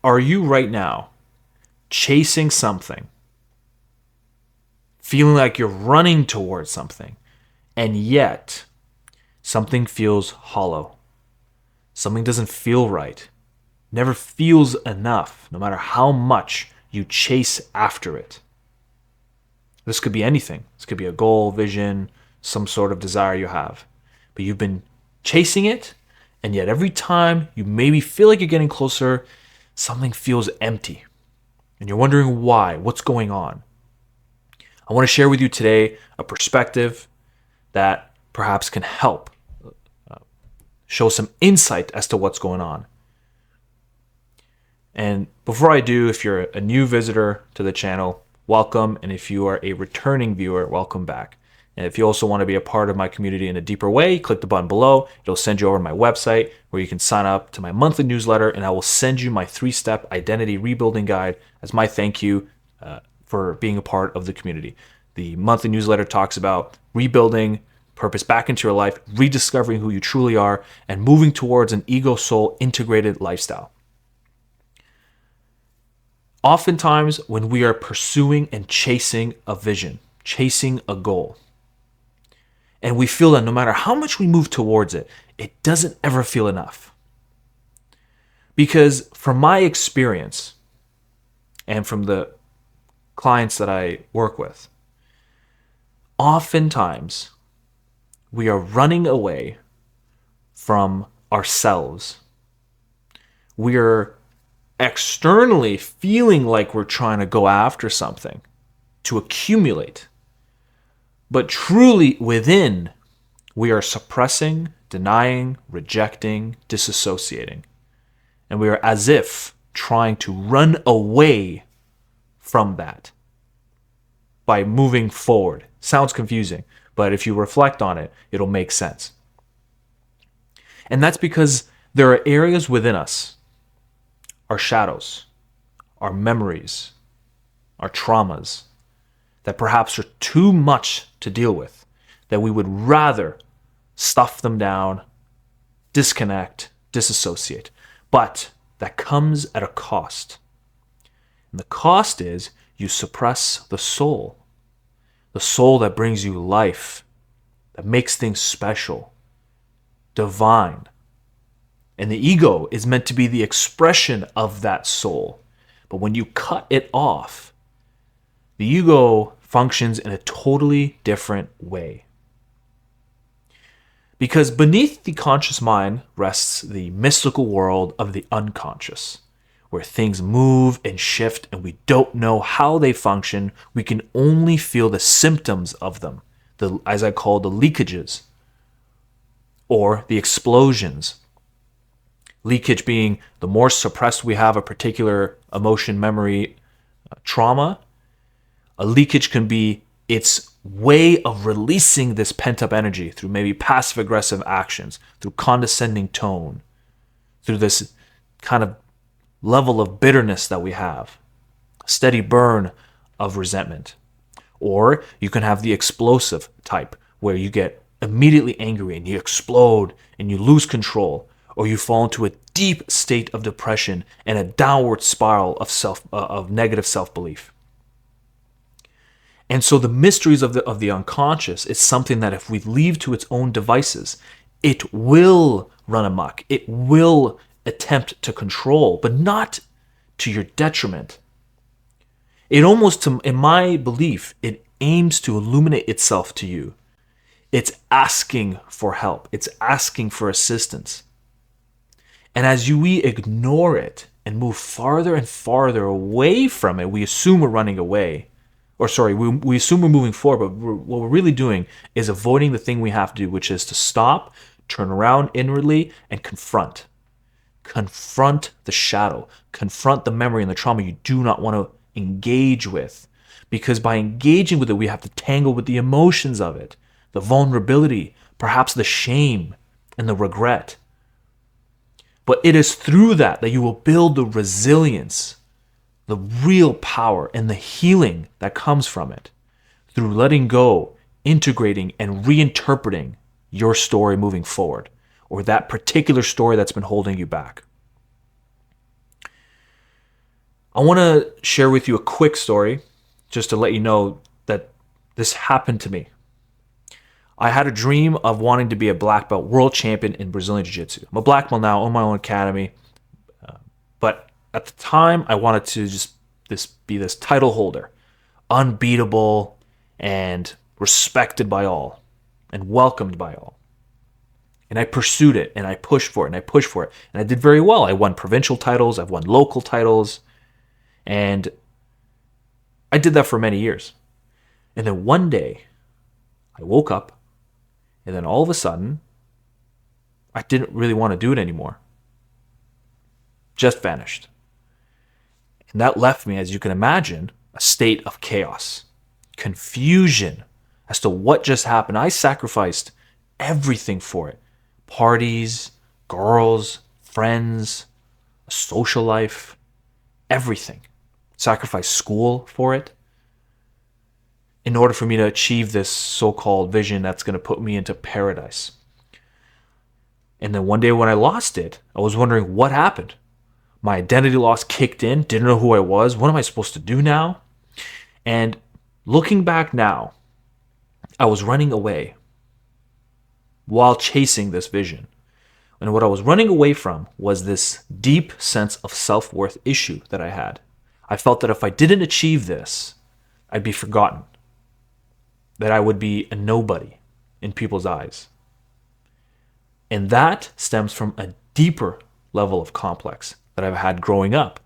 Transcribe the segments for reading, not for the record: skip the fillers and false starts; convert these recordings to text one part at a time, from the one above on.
Are you right now chasing something, feeling like you're running towards something, and yet something feels hollow? Something doesn't feel right. Never feels enough, no matter how much you chase after it. This could be anything. This could be a goal, vision, some sort of desire you have. But you've been chasing it, and yet every time you maybe feel like you're getting closer, something feels empty. And you're wondering why, what's going on. I want to share with you today a perspective that perhaps can help show some insight as to what's going on. And before I do, if you're a new visitor to the channel, welcome. And if you are a returning viewer, welcome back. And if you also want to be a part of my community in a deeper way, click the button below. It'll send you over to my website where you can sign up to my monthly newsletter, and I will send you my 3-step identity rebuilding guide as my thank you for being a part of the community. The monthly newsletter talks about rebuilding purpose back into your life, rediscovering who you truly are, and moving towards an ego-soul integrated lifestyle. Oftentimes, when we are pursuing and chasing a vision, chasing a goal, and we feel that no matter how much we move towards it, it doesn't ever feel enough. Because from my experience, and from the clients that I work with, oftentimes we are running away from ourselves. We are externally feeling like we're trying to go after something to accumulate. But truly within, we are suppressing, denying, rejecting, disassociating. And we are as if trying to run away from that by moving forward. Sounds confusing, but if you reflect on it, it'll make sense. And that's because there are areas within us, our shadows, our memories, our traumas, that perhaps are too much to deal with, that we would rather stuff them down, disconnect, disassociate. But that comes at a cost. And the cost is you suppress the soul that brings you life, that makes things special, divine. And the ego is meant to be the expression of that soul. But when you cut it off, the ego functions in a totally different way. Because beneath the conscious mind rests the mystical world of the unconscious, where things move and shift and we don't know how they function. We can only feel the symptoms of them, as I call the leakages, or the explosions. Leakage being the more suppressed we have a particular emotion, memory, trauma, a leakage can be its way of releasing this pent-up energy through maybe passive-aggressive actions, through condescending tone, through this kind of level of bitterness that we have, a steady burn of resentment. Or you can have the explosive type, where you get immediately angry and you explode and you lose control, or you fall into a deep state of depression and a downward spiral of negative self-belief. And so the mysteries of the unconscious is something that if we leave to its own devices, it will run amok. It will attempt to control, but not to your detriment. It almost, in my belief, it aims to illuminate itself to you. It's asking for help. It's asking for assistance. And as we ignore it and move farther and farther away from it, we assume we're running away. We assume we're moving forward, but what we're really doing is avoiding the thing we have to do, which is to stop, turn around inwardly, and confront. Confront the shadow. Confront the memory and the trauma you do not want to engage with. Because by engaging with it, we have to tangle with the emotions of it, the vulnerability, perhaps the shame and the regret. But it is through that you will build the resilience, the real power, and the healing that comes from it, through letting go, integrating, and reinterpreting your story moving forward, or that particular story that's been holding you back. I want to share with you a quick story just to let you know that this happened to me. I had a dream of wanting to be a black belt world champion in Brazilian Jiu-Jitsu. I'm a black belt now, own my own academy. But at the time, I wanted to just be this title holder, unbeatable and respected by all and welcomed by all. And I pursued it and I pushed for it and I pushed for it. And I did very well. I won provincial titles, I've won local titles, and I did that for many years. And then one day, I woke up, and then all of a sudden, I didn't really want to do it anymore. Just vanished. And that left me, as you can imagine, a state of chaos, confusion as to what just happened. I sacrificed everything for it. Parties, girls, friends, a social life, everything. Sacrificed school for it in order for me to achieve this so-called vision that's going to put me into paradise. And then one day when I lost it, I was wondering what happened. My identity loss kicked in, didn't know who I was. What am I supposed to do now? And looking back now, I was running away while chasing this vision. And what I was running away from was this deep sense of self-worth issue that I had. I felt that if I didn't achieve this, I'd be forgotten, that I would be a nobody in people's eyes. And that stems from a deeper level of complex that I've had growing up,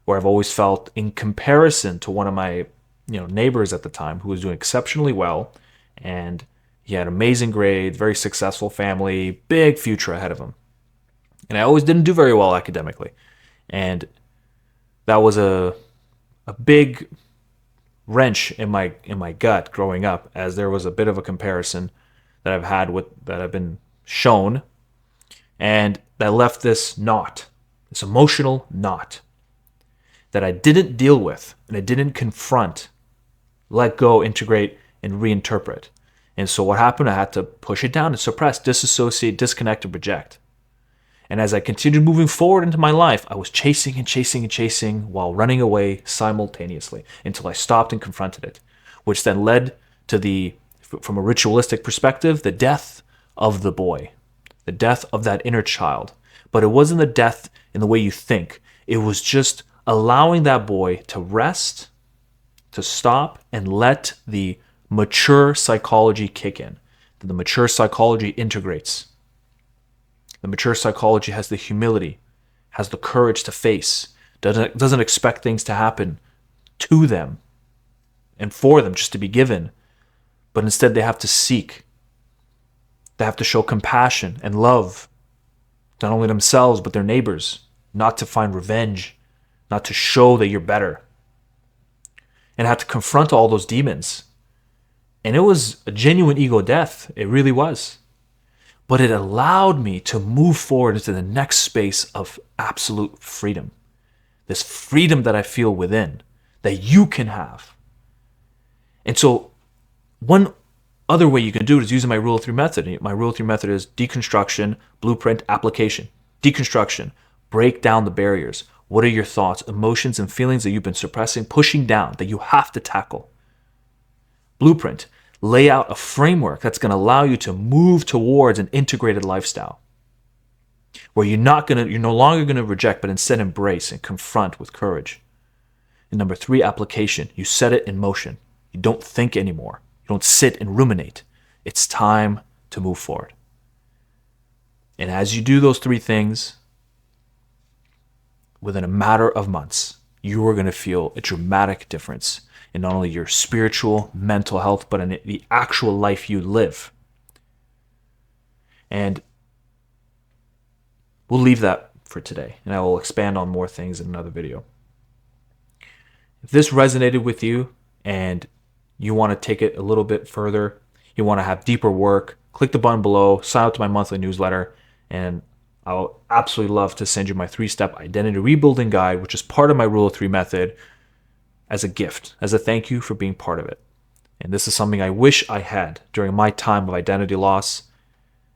where I've always felt in comparison to one of my neighbors at the time who was doing exceptionally well, and he had amazing grades, very successful family, big future ahead of him. And I always didn't do very well academically. And that was a big wrench in my gut growing up, as there was a bit of a comparison that I've been shown, and that left this knot, this emotional knot that I didn't deal with and I didn't confront, let go, integrate, and reinterpret. And so what happened? I had to push it down and suppress, disassociate, disconnect, and reject. And as I continued moving forward into my life, I was chasing and chasing and chasing while running away simultaneously until I stopped and confronted it, which then led to from a ritualistic perspective, the death of the boy, the death of that inner child. But it wasn't the death in the way you think. It was just allowing that boy to rest, to stop, and let the mature psychology kick in. The mature psychology integrates. The mature psychology has the humility, has the courage to face, doesn't expect things to happen to them and for them just to be given, but instead they have to seek. They have to show compassion and love, not only themselves, but their neighbors, not to find revenge, not to show that you're better, and have to confront all those demons. And it was a genuine ego death. It really was. But it allowed me to move forward into the next space of absolute freedom. This freedom that I feel within, that you can have. And so one other way you can do it is using my Rule of Three method. My Rule of Three method is deconstruction, blueprint, application. Deconstruction, break down the barriers. What are your thoughts, emotions, and feelings that you've been suppressing, pushing down, that you have to tackle? Blueprint, lay out a framework that's going to allow you to move towards an integrated lifestyle where you're no longer going to reject, but instead embrace and confront with courage. And number 3, application. You set it in motion. You don't think anymore. You don't sit and ruminate. It's time to move forward. And as you do those 3 things, within a matter of months, you are going to feel a dramatic difference in not only your spiritual, mental health, but in the actual life you live. And we'll leave that for today, and I will expand on more things in another video. If this resonated with you and you want to take it a little bit further, you want to have deeper work, click the button below, sign up to my monthly newsletter, and I'll absolutely love to send you my 3-step identity rebuilding guide, which is part of my Rule of 3 method, as a gift, as a thank you for being part of it. And this is something I wish I had during my time of identity loss,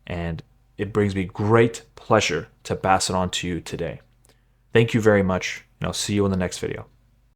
and it brings me great pleasure to pass it on to you today. Thank you very much, and I'll see you in the next video.